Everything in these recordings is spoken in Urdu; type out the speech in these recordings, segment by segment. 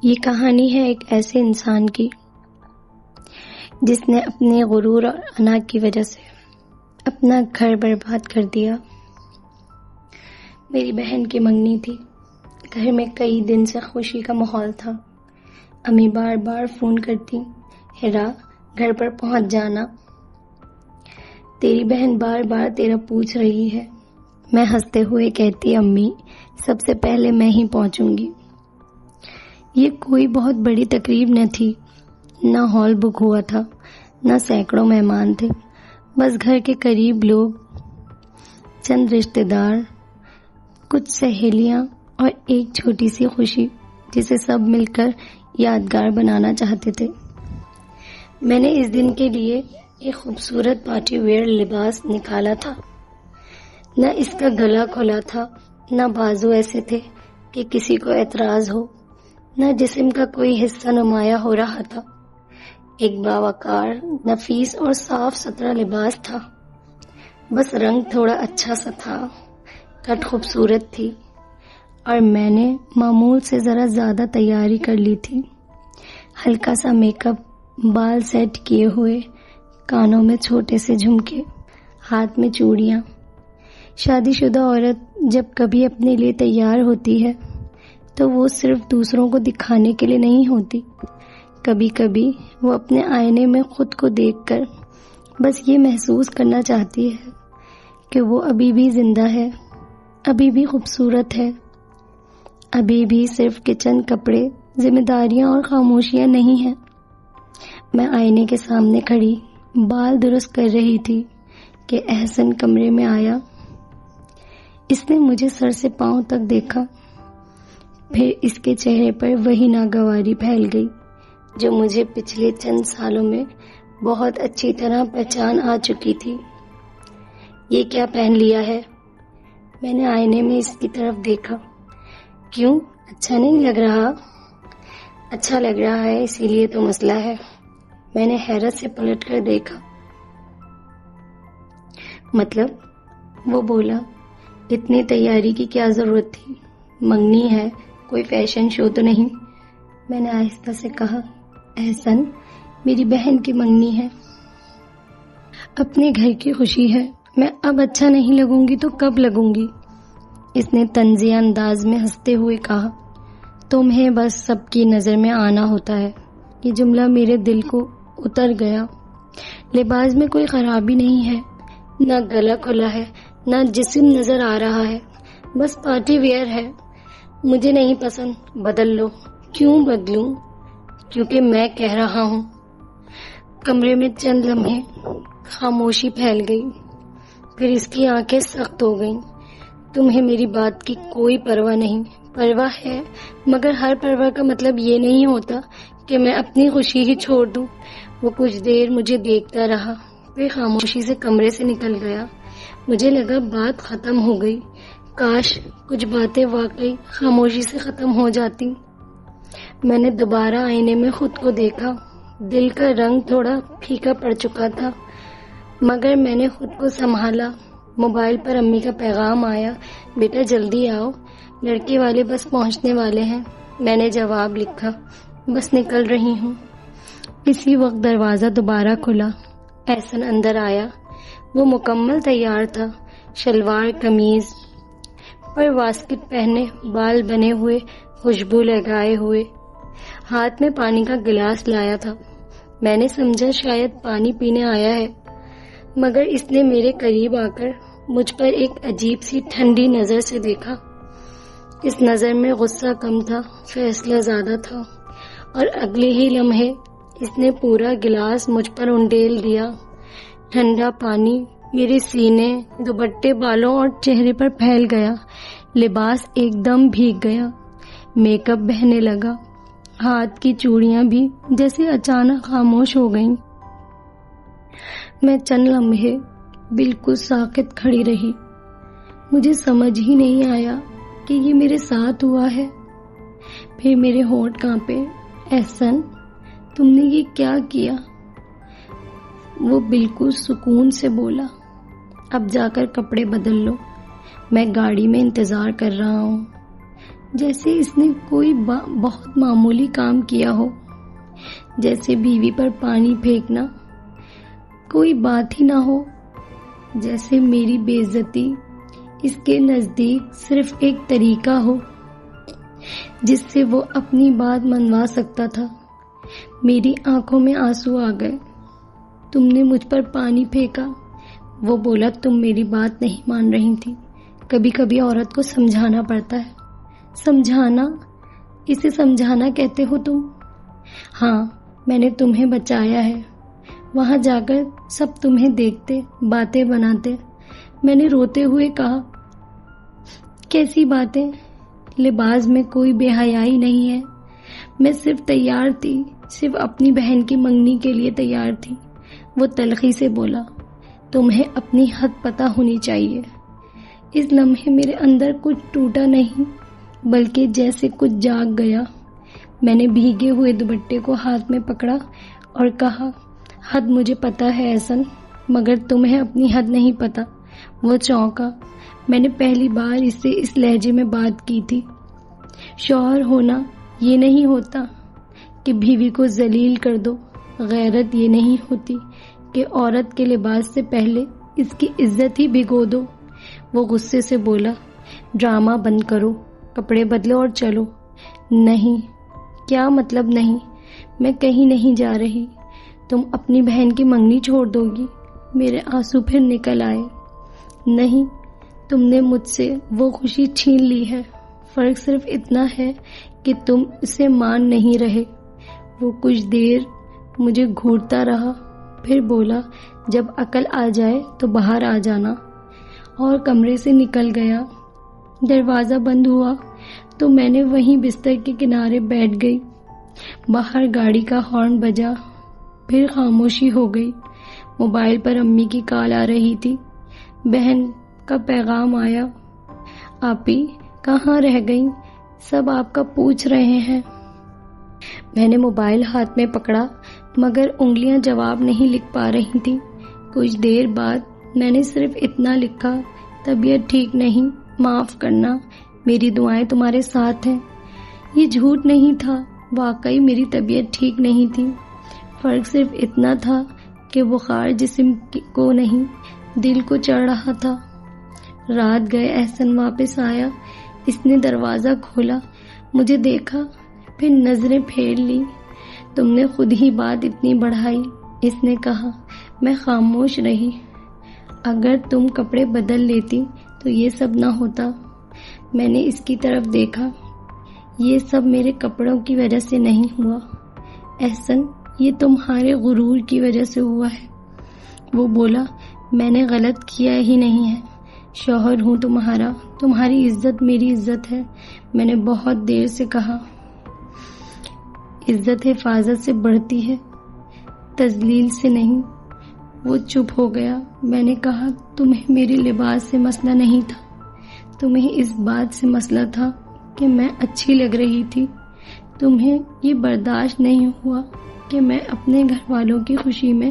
یہ کہانی ہے ایک ایسے انسان کی جس نے اپنے غرور اور انا کی وجہ سے اپنا گھر برباد کر دیا۔ میری بہن کی منگنی تھی۔ گھر میں کئی دن سے خوشی کا ماحول تھا۔ امی بار بار فون کرتی، ہیرا گھر پر پہنچ جانا، تیری بہن بار بار تیرا پوچھ رہی ہے۔ میں ہنستے ہوئے کہتی، امی سب سے پہلے میں ہی پہنچوں گی۔ یہ کوئی بہت بڑی تقریب نہ تھی، نہ ہال بک ہوا تھا، نہ سینکڑوں مہمان تھے، بس گھر کے قریب لوگ، چند رشتہ دار، کچھ سہیلیاں اور ایک چھوٹی سی خوشی جسے سب مل کر یادگار بنانا چاہتے تھے۔ میں نے اس دن کے لیے ایک خوبصورت پارٹی ویئر لباس نکالا تھا۔ نہ اس کا گلا کھلا تھا، نہ بازو ایسے تھے کہ کسی کو اعتراض ہو، نہ جسم کا کوئی حصہ نمایاں ہو رہا تھا۔ ایک باوقار، نفیس اور صاف ستھرا لباس تھا، بس رنگ تھوڑا اچھا سا تھا، کٹ خوبصورت تھی، اور میں نے معمول سے ذرا زیادہ تیاری کر لی تھی۔ ہلکا سا میک اپ، بال سیٹ کیے ہوئے، کانوں میں چھوٹے سے جھمکے، ہاتھ میں چوڑیاں۔ شادی شدہ عورت جب کبھی اپنے لیے تیار ہوتی ہے تو وہ صرف دوسروں کو دکھانے کے لیے نہیں ہوتی، کبھی کبھی وہ اپنے آئینے میں خود کو دیکھ کر بس یہ محسوس کرنا چاہتی ہے کہ وہ ابھی بھی زندہ ہے، ابھی بھی خوبصورت ہے، ابھی بھی صرف کچن، کپڑے، ذمہ داریاں اور خاموشیاں نہیں ہیں۔ میں آئینے کے سامنے کھڑی بال درست کر رہی تھی کہ احسن کمرے میں آیا۔ اس نے مجھے سر سے پاؤں تک دیکھا، پھر اس کے چہرے پر وہی ناگواری پھیل گئی جو مجھے پچھلے چند سالوں میں بہت اچھی طرح پہچان آ چکی تھی۔ یہ کیا پہن لیا ہے؟ میں نے آئینے میں اس کی طرف دیکھا۔ کیوں، اچھا نہیں لگ رہا؟ اچھا لگ رہا ہے، اسی لیے تو مسئلہ ہے۔ میں نے حیرت سے پلٹ کر دیکھا۔ مطلب؟ وہ بولا، اتنی تیاری کی کیا ضرورت تھی؟ منگنی ہے، کوئی فیشن شو تو نہیں؟ میں نے آہستہ سے کہا، احسن میری بہن کی منگنی ہے، اپنے گھر کی خوشی ہے، میں اب اچھا نہیں لگوں گی تو کب لگوں گی؟ اس نے طنزیہ انداز میں ہنستے ہوئے کہا، تمہیں بس سب کی نظر میں آنا ہوتا ہے۔ یہ جملہ میرے دل کو اتر گیا۔ لباس میں کوئی خرابی نہیں ہے، نہ گلا کھلا ہے، نہ جسم نظر آ رہا ہے، بس پارٹی ویئر ہے۔ مجھے نہیں پسند، بدل لو۔ کیوں بدلوں؟ کیونکہ میں کہہ رہا ہوں۔ کمرے میں چند لمحے خاموشی پھیل گئی، پھر اس کی آنکھیں سخت ہو گئیں۔ تمہیں میری بات کی کوئی پرواہ نہیں؟ پرواہ ہے، مگر ہر پرواہ کا مطلب یہ نہیں ہوتا کہ میں اپنی خوشی ہی چھوڑ دوں۔ وہ کچھ دیر مجھے دیکھتا رہا، پھر خاموشی سے کمرے سے نکل گیا۔ مجھے لگا بات ختم ہو گئی، کاش کچھ باتیں واقعی خاموشی سے ختم ہو جاتی۔ میں نے دوبارہ آئینے میں خود کو دیکھا۔ دل کا رنگ تھوڑا پھیکا پڑ چکا تھا، مگر میں نے خود کو سنبھالا۔ موبائل پر امی کا پیغام آیا، بیٹا جلدی آؤ، لڑکے والے بس پہنچنے والے ہیں۔ میں نے جواب لکھا، بس نکل رہی ہوں۔ اسی وقت دروازہ دوبارہ کھلا۔ احسن اندر آیا۔ وہ مکمل تیار تھا، شلوار قمیض پر واسکٹ پہنے، بال بنے ہوئے، خوشبو لگائے ہوئے، ہاتھ میں پانی کا گلاس لایا تھا۔ میں نے سمجھا شاید پانی پینے آیا ہے، مگر اس نے میرے قریب آ کر مجھ پر ایک عجیب سی ٹھنڈی نظر سے دیکھا۔ اس نظر میں غصہ کم تھا، فیصلہ زیادہ تھا، اور اگلے ہی لمحے اس نے پورا گلاس مجھ پر انڈیل دیا۔ ٹھنڈا پانی میرے سینے، دوپٹے، بالوں اور چہرے پر پھیل گیا۔ لباس ایک دم بھیگ گیا، میک اپ بہنے لگا، ہاتھ کی چوڑیاں بھی جیسے اچانک خاموش ہو گئیں۔ میں چند لمحے بالکل ساکت کھڑی رہی۔ مجھے سمجھ ہی نہیں آیا کہ یہ میرے ساتھ ہوا ہے۔ پھر میرے ہونٹ کانپے۔ احسن، تم نے یہ کیا کیا؟ وہ بالکل سکون سے بولا، اب جا کر کپڑے بدل لو، میں گاڑی میں انتظار کر رہا ہوں۔ جیسے اس نے کوئی بہت معمولی کام کیا ہو، جیسے بیوی پر پانی پھینکنا کوئی بات ہی نہ ہو، جیسے میری بے عزتی اس کے نزدیک صرف ایک طریقہ ہو جس سے وہ اپنی بات منوا سکتا تھا۔ میری آنکھوں میں آنسو آ گئے۔ تم نے مجھ پر پانی پھینکا، وہ بولا۔ تم میری بات نہیں مان رہی تھی۔ کبھی کبھی عورت کو سمجھانا پڑتا ہے۔ سمجھانا؟ اسے سمجھانا کہتے ہو تم؟ ہاں، میں نے تمہیں بچایا ہے۔ وہاں جا کر سب تمہیں دیکھتے، باتیں بناتے۔ میں نے روتے ہوئے کہا، کیسی باتیں؟ لباس میں کوئی بے حیائی نہیں ہے۔ میں صرف تیار تھی، صرف اپنی بہن کی منگنی کے لیے تیار تھی۔ وہ تلخی سے بولا، تمہیں اپنی حد پتہ ہونی چاہیے۔ اس لمحے میرے اندر کچھ ٹوٹا نہیں، بلکہ جیسے کچھ جاگ گیا۔ میں نے بھیگے ہوئے دوپٹے کو ہاتھ میں پکڑا اور کہا، حد مجھے پتہ ہے احسن، مگر تمہیں اپنی حد نہیں پتہ۔ وہ چونکا۔ میں نے پہلی بار اس سے اس لہجے میں بات کی تھی۔ شوہر ہونا یہ نہیں ہوتا کہ بیوی کو ذلیل کر دو۔ غیرت یہ نہیں ہوتی کہ عورت کے لباس سے پہلے اس کی عزت ہی بھگو دو۔ وہ غصے سے بولا، ڈرامہ بند کرو، کپڑے بدلو اور چلو۔ نہیں۔ کیا مطلب نہیں؟ میں کہیں نہیں جا رہی۔ تم اپنی بہن کی منگنی چھوڑ دو گی؟ میرے آنسو پھر نکل آئے۔ نہیں، تم نے مجھ سے وہ خوشی چھین لی ہے۔ فرق صرف اتنا ہے کہ تم اسے مان نہیں رہے۔ وہ کچھ دیر مجھے گھورتا رہا، پھر بولا، جب عقل آ جائے تو باہر آ جانا، اور کمرے سے نکل گیا۔ دروازہ بند ہوا تو میں نے وہیں بستر کے کنارے بیٹھ گئی۔ باہر گاڑی کا ہارن بجا، پھر خاموشی ہو گئی۔ موبائل پر امی کی کال آ رہی تھی۔ بہن کا پیغام آیا، آپی کہاں رہ گئیں؟ سب آپ کا پوچھ رہے ہیں۔ میں نے موبائل ہاتھ میں پکڑا، مگر انگلیاں جواب نہیں لکھ پا رہی تھیں۔ کچھ دیر بعد میں نے صرف اتنا لکھا، طبیعت ٹھیک نہیں، معاف کرنا، میری دعائیں تمہارے ساتھ ہیں۔ یہ جھوٹ نہیں تھا، واقعی میری طبیعت ٹھیک نہیں تھی۔ فرق صرف اتنا تھا کہ بخار جسم کو نہیں، دل کو چڑھ رہا تھا۔ رات گئے احسن واپس آیا۔ اس نے دروازہ کھولا، مجھے دیکھا، پھر نظریں پھیر لی۔ تم نے خود ہی بات اتنی بڑھائی، اس نے کہا۔ میں خاموش رہی۔ اگر تم کپڑے بدل لیتی تو یہ سب نہ ہوتا۔ میں نے اس کی طرف دیکھا۔ یہ سب میرے کپڑوں کی وجہ سے نہیں ہوا احسن، یہ تمہارے غرور کی وجہ سے ہوا ہے۔ وہ بولا، میں نے غلط کیا ہی نہیں ہے۔ شوہر ہوں تمہارا، تمہاری عزت میری عزت ہے۔ میں نے بہت دیر سے کہا، عزت حفاظت سے بڑھتی ہے، تذلیل سے نہیں۔ وہ چپ ہو گیا۔ میں نے کہا، تمہیں میرے لباس سے مسئلہ نہیں تھا، تمہیں اس بات سے مسئلہ تھا کہ میں اچھی لگ رہی تھی۔ تمہیں یہ برداشت نہیں ہوا کہ میں اپنے گھر والوں کی خوشی میں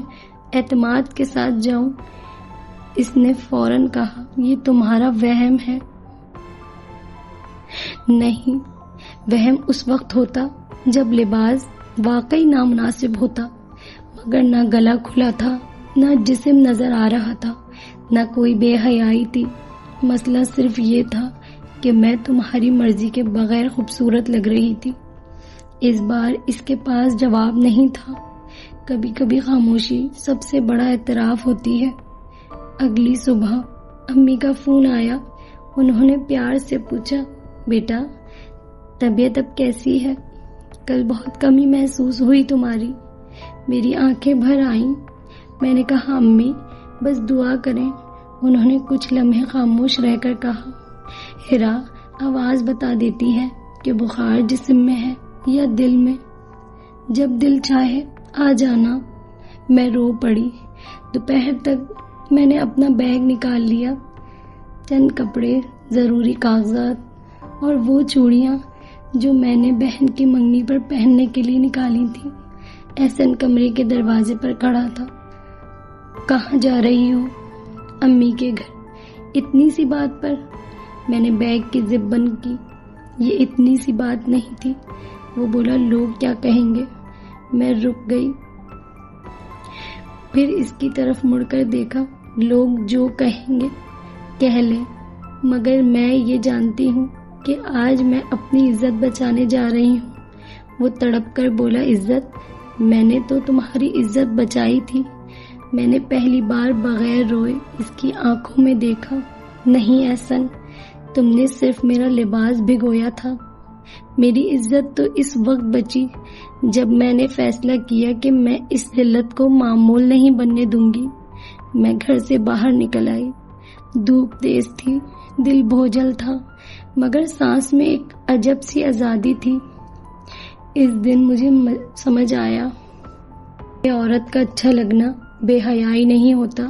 اعتماد کے ساتھ جاؤں۔ اس نے فوراً کہا، یہ تمہارا وہم ہے۔ نہیں، وہم اس وقت ہوتا جب لباس واقعی نامناسب ہوتا، مگر نہ گلا کھلا تھا، نہ جسم نظر آ رہا تھا، نہ کوئی بے حیائی تھی۔ مسئلہ صرف یہ تھا کہ میں تمہاری مرضی کے بغیر خوبصورت لگ رہی تھی۔ اس بار اس کے پاس جواب نہیں تھا۔ کبھی کبھی خاموشی سب سے بڑا اعتراف ہوتی ہے۔ اگلی صبح امی کا فون آیا۔ انہوں نے پیار سے پوچھا، بیٹا طبیعت اب کیسی ہے؟ کل بہت کمی محسوس ہوئی تمہاری۔ میری آنکھیں بھر آئیں۔ میں نے کہا، امی بس دعا کریں۔ انہوں نے کچھ لمحے خاموش رہ کر کہا، ہیرا آواز بتا دیتی ہے کہ بخار جسم میں ہے یا دل میں، جب دل چاہے آ جانا۔ میں رو پڑی۔ دوپہر تک میں نے اپنا بیگ نکال لیا، چند کپڑے، ضروری کاغذات اور وہ چوڑیاں جو میں نے بہن کی منگنی پر پہننے کے لیے نکالی تھی۔ احسن کمرے کے دروازے پر کھڑا تھا۔ کہاں جا رہی ہو؟ امی کے گھر۔ اتنی سی بات پر؟ میں نے بیگ کی زپ بند کی۔ یہ اتنی سی بات نہیں تھی۔ وہ بولا لوگ کیا کہیں گے؟ میں رک گئی، پھر اس کی طرف مڑ کر دیکھا۔ لوگ جو کہیں گے کہہ لیں، مگر میں یہ جانتی ہوں کہ آج میں اپنی عزت بچانے جا رہی ہوں۔ وہ تڑپ کر بولا عزت؟ میں نے تو تمہاری عزت بچائی تھی۔ میں نے پہلی بار بغیر روئے اس کی آنکھوں میں دیکھا۔ نہیں احسن، تم نے صرف میرا لباس بھگویا تھا۔ میری عزت تو اس وقت بچی جب میں نے فیصلہ کیا کہ میں اس ذلت کو معمول نہیں بننے دوں گی۔ میں گھر سے باہر نکل آئی۔ دھوپ تیز تھی، دل بوجھل تھا، مگر سانس میں ایک عجب سی آزادی تھی۔ اس دن مجھے سمجھ آیا کہ عورت کا اچھا لگنا بے حیائی نہیں ہوتا،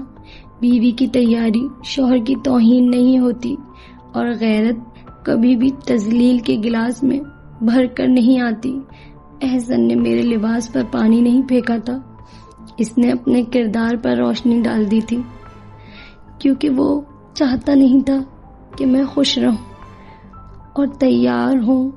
بیوی کی تیاری شوہر کی توہین نہیں ہوتی، اور غیرت کبھی بھی تذلیل کے گلاس میں بھر کر نہیں آتی۔ احسن نے میرے لباس پر پانی نہیں پھینکا تھا، اس نے اپنے کردار پر روشنی ڈال دی تھی، کیونکہ وہ چاہتا نہیں تھا کہ میں خوش رہوں اور تیار ہوں